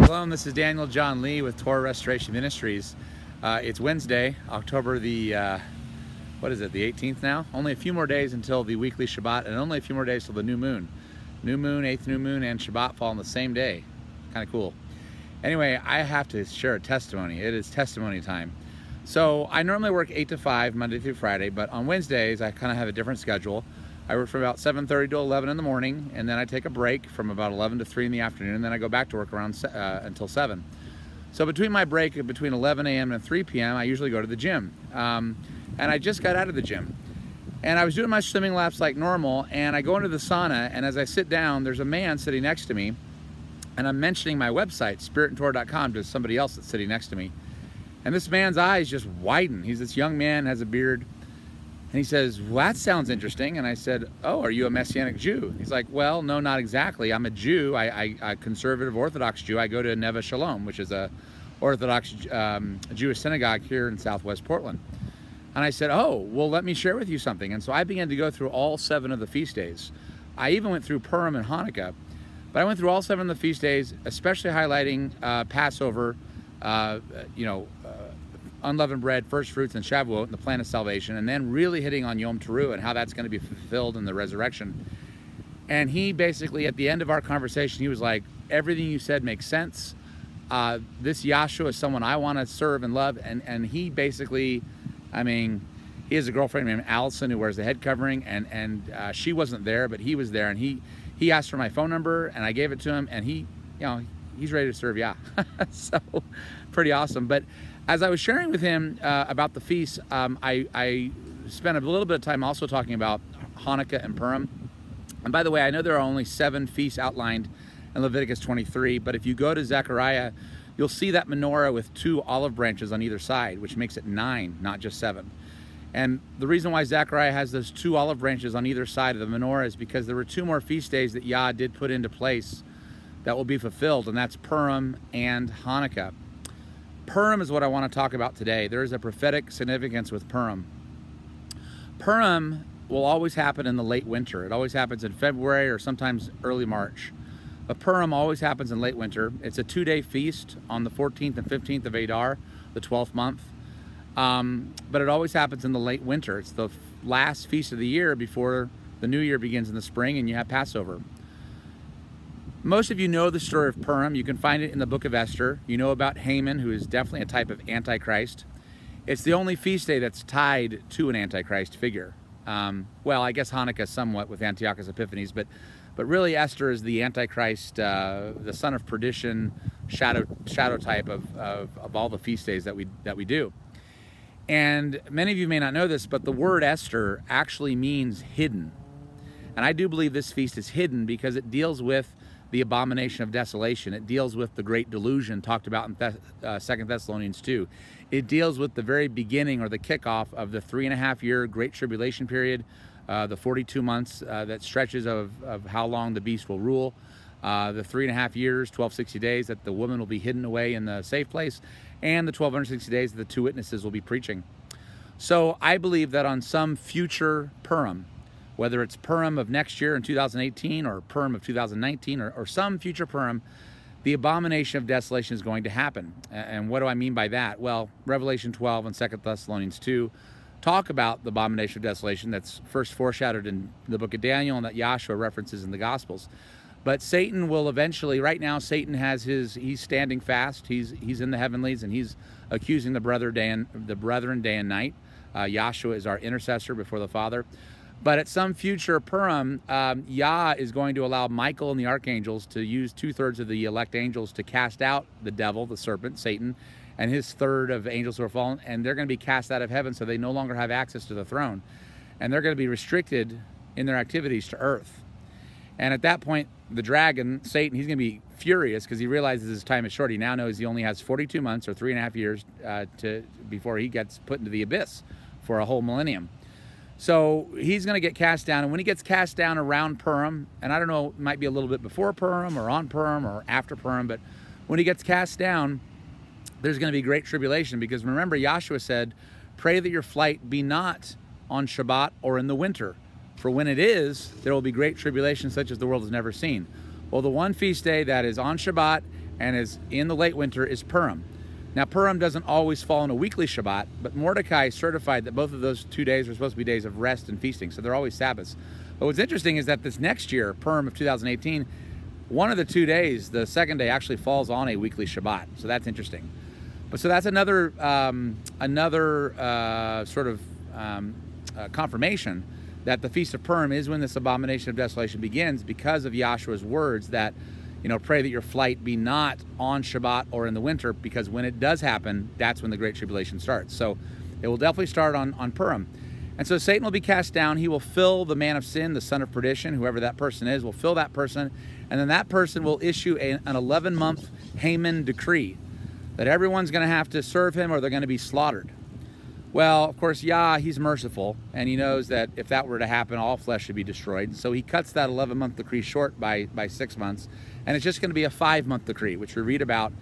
Shalom, this is Daniel John Lee with Torah Restoration Ministries. It's Wednesday, October the, what is it, the 18th now? Only a few more days until the weekly Shabbat, and only a few more days till the new moon. New moon, 8th new moon, and Shabbat fall on the same day. Kind of cool. Anyway, I have to share a testimony. It is testimony time. So I normally work 8 to 5, Monday through Friday, but on Wednesdays, I kind of have a different schedule. I work from about 7:30 to 11 in the morning, and then I take a break from about 11 to 3 in the afternoon, and then I go back to work around until 7. So between my break, between 11 a.m. and 3 p.m., I usually go to the gym. And I just got out of the gym. And I was doing my swimming laps like normal, and I go into the sauna, and as I sit down, there's a man sitting next to me, and I'm mentioning my website, spiritandtorah.com, to somebody else that's sitting next to me. And this man's eyes just widen. He's this young man, has a beard. And he says, well, that sounds interesting. And I said, oh, are you a Messianic Jew? He's like, well, no, not exactly. I'm a Jew. I conservative Orthodox Jew. I go to Neve Shalom, which is a Orthodox Jewish synagogue here in Southwest Portland. And I said, oh, well, let me share with you something. And so I began to go through all 7 of the feast days. I even went through Purim and Hanukkah. But I went through all 7 of the feast days, especially highlighting Passover, unleavened bread, first fruits, and Shavuot, and the plan of salvation, and then really hitting on Yom Teruah and how that's going to be fulfilled in the resurrection. And he basically, at the end of our conversation, he was like, everything you said makes sense. This Yahshua is someone I want to serve and love. And he basically, I mean, he has a girlfriend named Allison who wears the head covering, and she wasn't there, but he was there, and he asked for my phone number, and I gave it to him, and he, he's ready to serve Yah. So pretty awesome. But as I was sharing with him about the feast, I spent a little bit of time also talking about Hanukkah and Purim. And by the way, I know there are only 7 feasts outlined in Leviticus 23, but if you go to Zechariah, you'll see that menorah with 2 olive branches on either side, which makes it 9, not just 7. And the reason why Zechariah has those 2 olive branches on either side of the menorah is because there were 2 more feast days that Yah did put into place that will be fulfilled, and that's Purim and Hanukkah. Purim is what I want to talk about today. There is a prophetic significance with Purim. Purim will always happen in the late winter. It always happens in February or sometimes early March. But Purim always happens in late winter. It's a 2-day feast on the 14th and 15th of Adar, the 12th month. But it always happens in the late winter. It's the last feast of the year before the new year begins in the spring, and you have Passover. Most of you know the story of Purim. You can find it in the book of Esther. You know about Haman, who is definitely a type of Antichrist. It's the only feast day that's tied to an Antichrist figure. Well, I guess Hanukkah somewhat with Antiochus Epiphanes, but really Esther is the Antichrist, the son of perdition, shadow type of all the feast days that we do. And many of you may not know this, but the word Esther actually means hidden. And I do believe this feast is hidden because it deals with the abomination of desolation. It deals with the great delusion talked about in 2 Thessalonians 2. It deals with the very beginning or the kickoff of the 3.5-year Great Tribulation period, the 42 months that stretches of how long the beast will rule, the 3.5 years, 1260 days that the woman will be hidden away in the safe place, and the 1260 days that the 2 witnesses will be preaching. So I believe that on some future Purim, whether it's Purim of next year in 2018 or Purim of 2019 or some future Purim, the abomination of desolation is going to happen. And what do I mean by that? Well, Revelation 12 and 2 Thessalonians 2 talk about the abomination of desolation that's first foreshadowed in the book of Daniel and that Yahshua references in the Gospels. But Satan will eventually, right now Satan has he's standing fast, he's in the heavenlies, and he's accusing the brethren day and night. Yahshua is our intercessor before the Father. But at some future Purim, Yah is going to allow Michael and the archangels to use 2/3 of the elect angels to cast out the devil, the serpent, Satan, and his 1/3 of angels who are fallen, and they're going to be cast out of heaven, so they no longer have access to the throne. And they're going to be restricted in their activities to earth. And at that point, the dragon, Satan, he's going to be furious because he realizes his time is short. He now knows he only has 42 months or 3.5 years before he gets put into the abyss for a whole millennium. So he's going to get cast down, and when he gets cast down around Purim, and I don't know, it might be a little bit before Purim or on Purim or after Purim, but when he gets cast down, there's going to be great tribulation, because remember, Yahshua said, pray that your flight be not on Shabbat or in the winter, for when it is, there will be great tribulation such as the world has never seen. Well, the one feast day that is on Shabbat and is in the late winter is Purim. Now, Purim doesn't always fall on a weekly Shabbat, but Mordecai certified that both of those 2 days are supposed to be days of rest and feasting, so they're always Sabbaths. But what's interesting is that this next year, Purim of 2018, one of the 2 days, the second day, actually falls on a weekly Shabbat, so that's interesting. But so that's another confirmation that the Feast of Purim is when this abomination of desolation begins, because of Yahshua's words that, you know, pray that your flight be not on Shabbat or in the winter, because when it does happen, that's when the Great Tribulation starts. So it will definitely start on Purim. And so Satan will be cast down. He will fill the man of sin, the son of perdition, whoever that person is, will fill that person. And then that person will issue an 11-month Haman decree that everyone's going to have to serve him or they're going to be slaughtered. Well, of course, Yah, he's merciful, and he knows that if that were to happen, all flesh should be destroyed. So he cuts that 11-month decree short by 6 months, and it's just going to be a 5-month decree, which we read about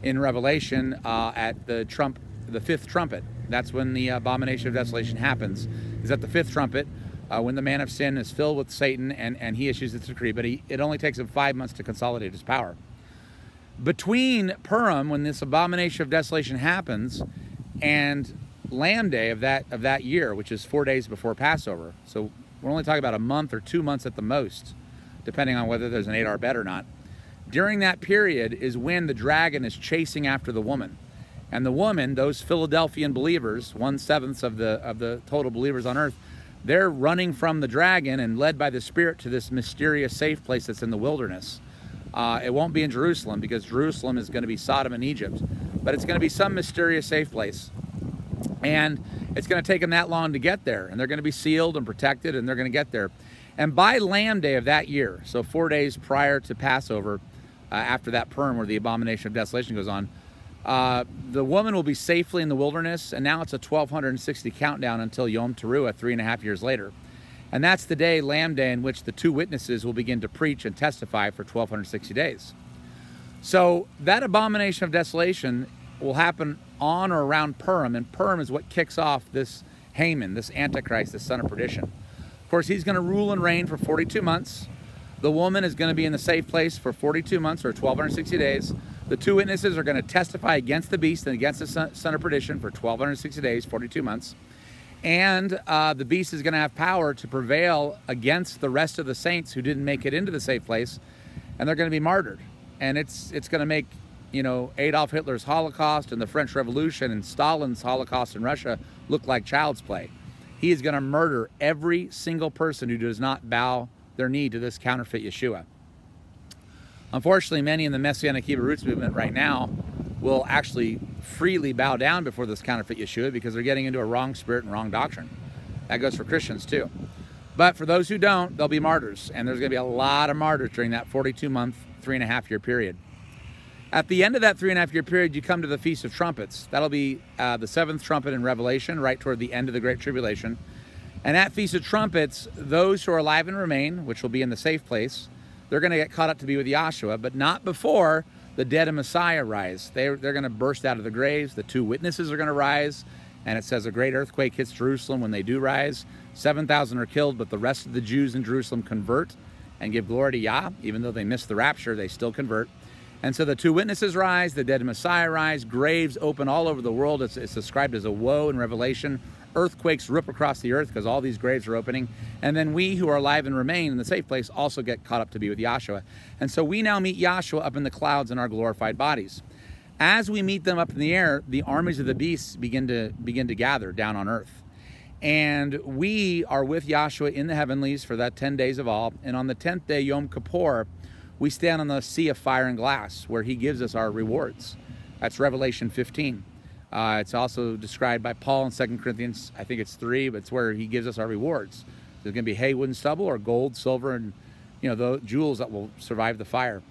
in Revelation at the fifth trumpet. That's when the abomination of desolation happens, is at the fifth trumpet, when the man of sin is filled with Satan, and he issues this decree. But it only takes him 5 months to consolidate his power. Between Purim, when this abomination of desolation happens, and Lamb Day of that year, which is 4 days before Passover, so we're only talking about a month or 2 months at the most, depending on whether there's an 8-hour bed or not. During that period is when the dragon is chasing after the woman. And the woman, those Philadelphian believers, 1/7 of the total believers on earth, they're running from the dragon and led by the Spirit to this mysterious safe place that's in the wilderness. It won't be in Jerusalem, because Jerusalem is going to be Sodom and Egypt, but it's going to be some mysterious safe place. And it's going to take them that long to get there, and they're going to be sealed and protected, and they're going to get there. And by Lamb Day of that year, so 4 days prior to Passover, after that Purim where the abomination of desolation goes on, the woman will be safely in the wilderness, and now it's a 1260 countdown until Yom Teruah, 3.5 years later. And that's the day, Lamb Day, in which the 2 witnesses will begin to preach and testify for 1260 days. So that abomination of desolation will happen on or around Purim, and Purim is what kicks off this Haman, this Antichrist, this son of perdition. Of course, he's going to rule and reign for 42 months. The woman is going to be in the safe place for 42 months, or 1260 days. The 2 witnesses are going to testify against the beast and against the son of perdition for 1260 days, 42 months. And the beast is going to have power to prevail against the rest of the saints who didn't make it into the safe place, and they're going to be martyred. And it's going to make, you know, Adolf Hitler's Holocaust and the French Revolution and Stalin's Holocaust in Russia look like child's play. He is going to murder every single person who does not bow their knee to this counterfeit Yahshua. Unfortunately, many in the Messianic Hebrew Roots movement right now will actually freely bow down before this counterfeit Yahshua, because they're getting into a wrong spirit and wrong doctrine. That goes for Christians too. But for those who don't, they'll be martyrs, and there's going to be a lot of martyrs during that 42-month, 3.5-year period. At the end of that 3.5-year period, you come to the Feast of Trumpets. That'll be the 7th trumpet in Revelation, right toward the end of the Great Tribulation. And at Feast of Trumpets, those who are alive and remain, which will be in the safe place, they're going to get caught up to be with Yahshua, but not before the dead and Messiah rise. They're going to burst out of the graves. The 2 witnesses are going to rise, and it says a great earthquake hits Jerusalem when they do rise. 7,000 are killed, but the rest of the Jews in Jerusalem convert and give glory to Yah. Even though they missed the rapture, they still convert. And so the 2 witnesses rise, the dead and Messiah rise, graves open all over the world. It's described as a woe in Revelation. Earthquakes rip across the earth because all these graves are opening. And then we who are alive and remain in the safe place also get caught up to be with Yahshua. And so we now meet Yahshua up in the clouds in our glorified bodies. As we meet them up in the air, the armies of the beasts begin to gather down on earth. And we are with Yahshua in the heavenlies for that 10 days of all. And on the 10th day, Yom Kippur, we stand on the sea of fire and glass where he gives us our rewards. That's Revelation 15. It's also described by Paul in 2 Corinthians, I think it's 3, but it's where he gives us our rewards. There's going to be hay, wood, and stubble, or gold, silver, and, you know, the jewels that will survive the fire.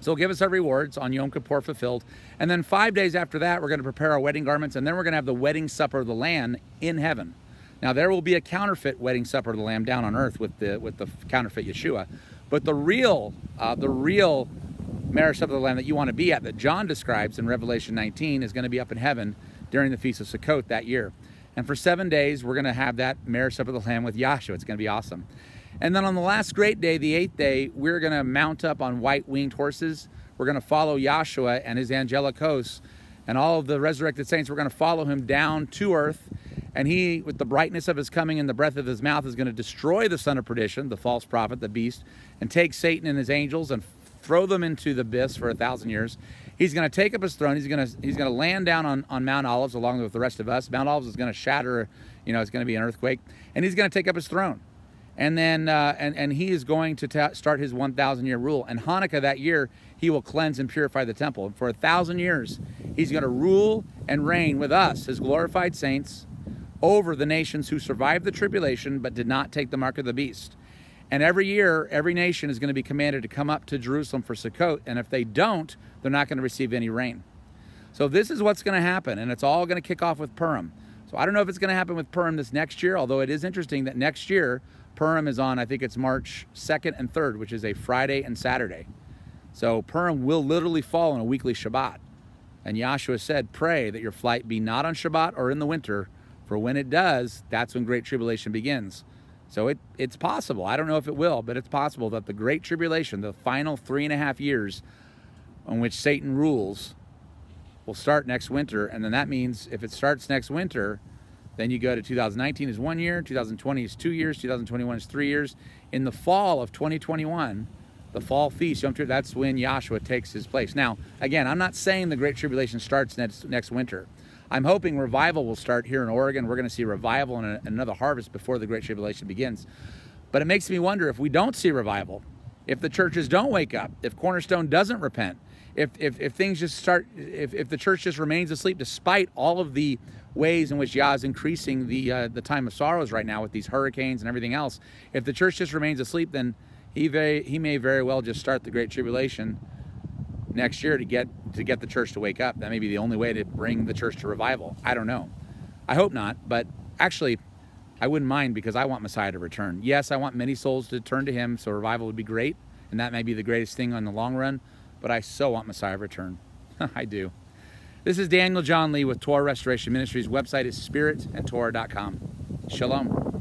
So he'll give us our rewards on Yom Kippur fulfilled. And then 5 days after that, we're going to prepare our wedding garments, and then we're going to have the wedding supper of the Lamb in heaven. Now, there will be a counterfeit wedding supper of the Lamb down on earth with the counterfeit Yahshua. But the real marriage supper of the Lamb that you want to be at, that John describes in Revelation 19, is going to be up in heaven during the Feast of Sukkot that year. And for 7 days, we're going to have that marriage supper of the Lamb with Yahshua. It's going to be awesome. And then on the last great day, the 8th day, we're going to mount up on white winged horses, we're going to follow Yahshua and his angelic hosts and all of the resurrected saints. We're going to follow him down to earth. And he, with the brightness of his coming and the breath of his mouth, is going to destroy the son of perdition, the false prophet, the beast, and take Satan and his angels and throw them into the abyss for 1,000 years. He's going to take up his throne. He's going to land down on Mount Olives along with the rest of us. Mount Olives is going to shatter. It's going to be an earthquake, and he's going to take up his throne. And then and he is going to start his 1,000-year rule. And Hanukkah that year, he will cleanse and purify the temple. And for 1,000 years, he's going to rule and reign with us, his glorified saints, over the nations who survived the tribulation but did not take the mark of the beast. And every year, every nation is going to be commanded to come up to Jerusalem for Sukkot. And if they don't, they're not going to receive any rain. So this is what's going to happen. And it's all going to kick off with Purim. So I don't know if it's going to happen with Purim this next year, although it is interesting that next year, Purim is on, I think it's March 2nd and 3rd, which is a Friday and Saturday. So Purim will literally fall on a weekly Shabbat. And Yahshua said, pray that your flight be not on Shabbat or in the winter, for when it does, that's when Great Tribulation begins. So it's possible. I don't know if it will, but it's possible that the Great Tribulation, the final 3.5 years on which Satan rules, will start next winter. And then that means if it starts next winter, then you go to 2019 is 1 year, 2020 is 2 years, 2021 is 3 years. In the fall of 2021, the fall feast, Yom Kippur, that's when Yahshua takes his place. Now, again, I'm not saying the Great Tribulation starts next winter. I'm hoping revival will start here in Oregon. We're going to see revival and another harvest before the Great Tribulation begins. But it makes me wonder, if we don't see revival, if the churches don't wake up, if Cornerstone doesn't repent, if things just start, if the church just remains asleep despite all of the ways in which Yah is increasing the time of sorrows right now with these hurricanes and everything else, if the church just remains asleep, then he may very well just start the Great Tribulation next year to get the church to wake up. That may be the only way to bring the church to revival. I don't know. I hope not, but actually I wouldn't mind, because I want Messiah to return. Yes, I want many souls to turn to him, so revival would be great, and that may be the greatest thing on the long run, but I so want Messiah to return. I do. This is Daniel John Lee with Torah Restoration Ministries. Website is spiritandtorah.com. Shalom.